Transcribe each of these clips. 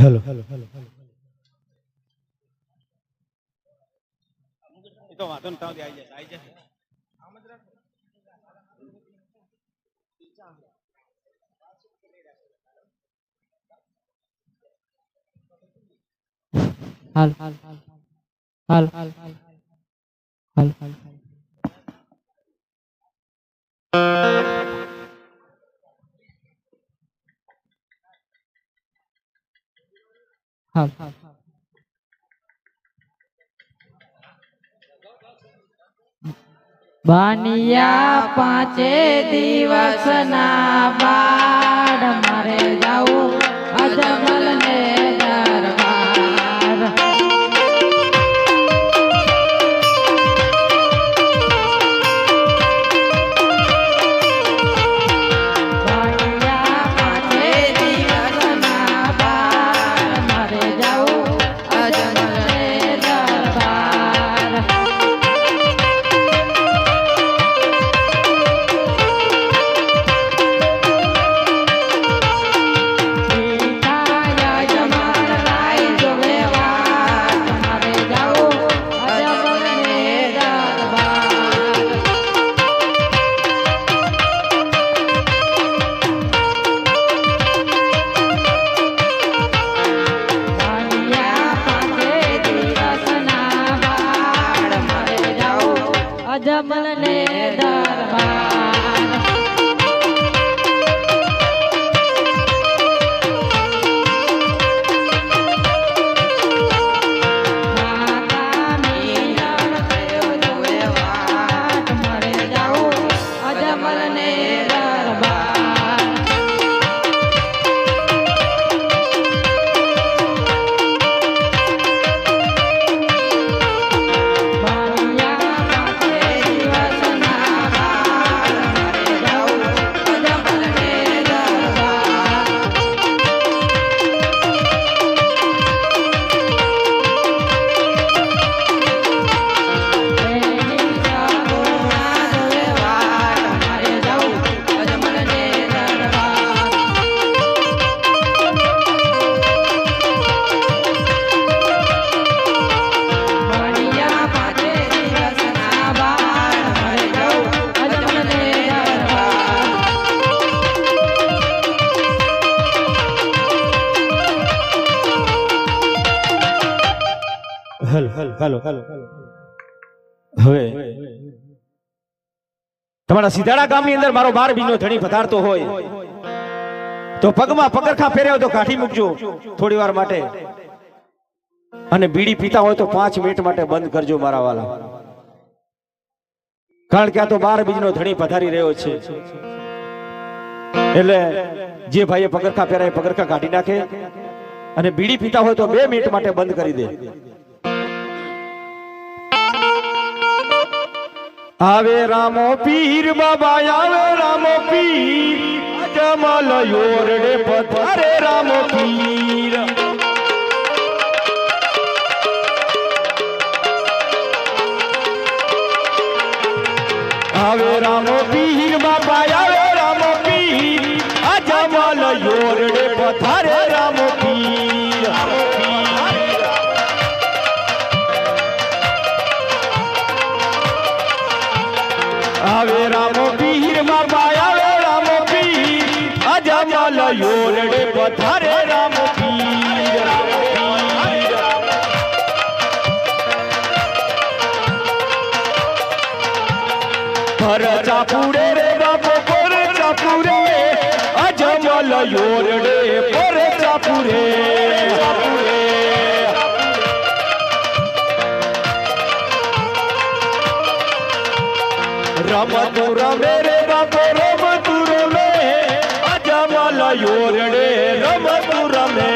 Hello hello hello તો વાંધો ન તાવ આવી જાય હાલ હાલ હાલ હાલ હાલ હાલ હાલ હાલ હાલ હાલ બાનિયા પાંચે દિવસના બાળ મારે જાવું અજમલ ને દરબાર બાનિયા પાંચે દિવસના બાળ મારે જાવું અજમલ ને દરબાર અજમલ ને દરબાર માતા મિલન થયો જોવે વાત મારે જાવું અજમલ ને દરબાર હેલો હેલો હવે તમારા સિધાડા ગામની અંદર મારો 12 બીનો ધણી પધારતો હોય તો પગમાં પગરખા પહેર્યો તો કાઢી મૂકજો થોડી વાર માટે અને બીડી પીતા હોય તો 5 મિનિટ માટે બંધ કરજો મારા વાલા કારણ કે આ તો 12 બીજનો ધણી પધારી રહ્યો છે એટલે જે ભાઈએ પગરખા પહેરાય પગરખા કાઢી નાખે અને બીડી પીતા હોય તો 2 મિનિટ માટે બંધ કરી દે આવે રામો પીર બાબા આવે રામો પીર અજમલ યોરડે પધારે રામો પીર આવે રામો પીર બાબા આવે રામો પીર અજમલ યોરડે પધારે રામો પીર આવે રામો પીર બાબા આવે રામો પીર અજમલ યોરડે પધારે રામો પીર પર ચાપુડે રે બાપો પર ચાપુડે અજમલ યોરડે પર ચાપુડે રમતુ રમે રે બાપો રમતુ રમે અજમલ યોરડે રમતુ રમે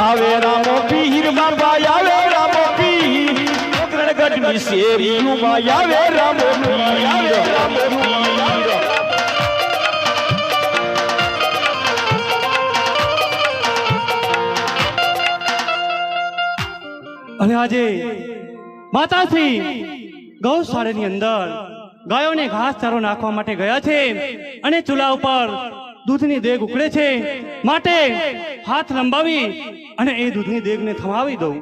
આવે રામો પીર બાબા આવે રામો પીર ગઢની શેરીમાં આવે રામો પીર અને આજે માતાશ્રી ગૌશાળાની અંદર ગાયોને ઘાસ ચારો નાખવા માટે ગયા છે અને ચૂલા ઉપર દૂધની દેગ ઉકળે છે, માટે હાથ લંબાવી અને એ દૂધની દેગને થમાવી દઉં.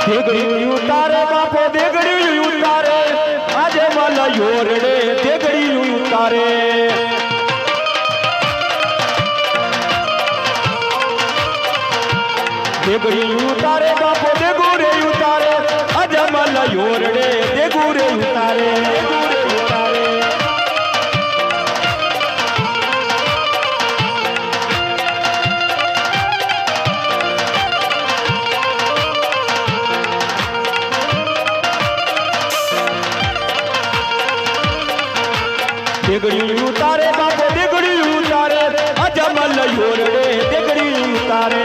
દેગડી ઉતારે બાપો દેગડી ઉતારે, આજે મને યોરડે દેગડી ઉતારે. દેગડી ઉતારે બાપો દેગુરે ઉતારે, આજે મને યોરડે દેગુરે ઉતારે. દેગડી ઉતારે બાપો દેગડી ઉતારે, અજમલ યોરડે દેગડી ઉતારે.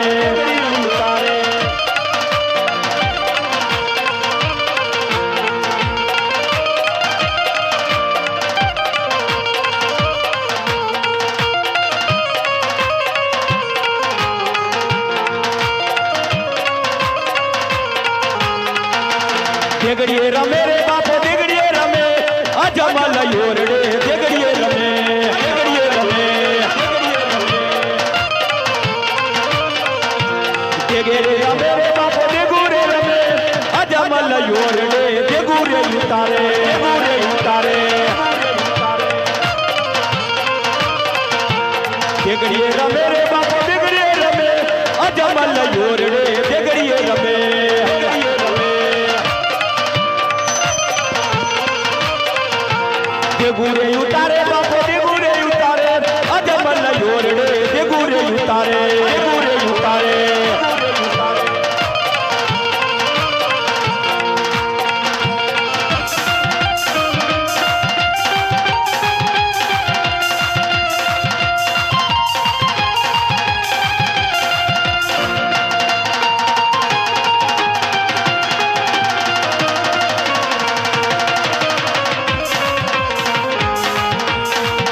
દેગડીએ રમે રે બાપો દેગડીએ રમે, અજમલ યોરડે દેગડીએ રમે. દેગડીએ રમે દેગડે રમે રે બાપો દેગુરે રમે, અજમલ યોરડે દેગુરે ઉતારે. દેગુરે ઉતારે. દેગડીએ રમે રે બાપો દેગડીએ રમે, અજમલ યોરડે દેગડીએ રમે. દેગુરે ઉતારે બાપો દેગુરે ઉતારે, અજમલ યોરડે દેગુરે ઉતારે. દેગુરે ઉતારે.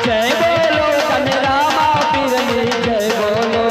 જય બોલો તમે રામા પીરની જય બોલો.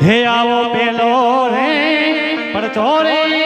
હે આવો પેલો રે પડતો રે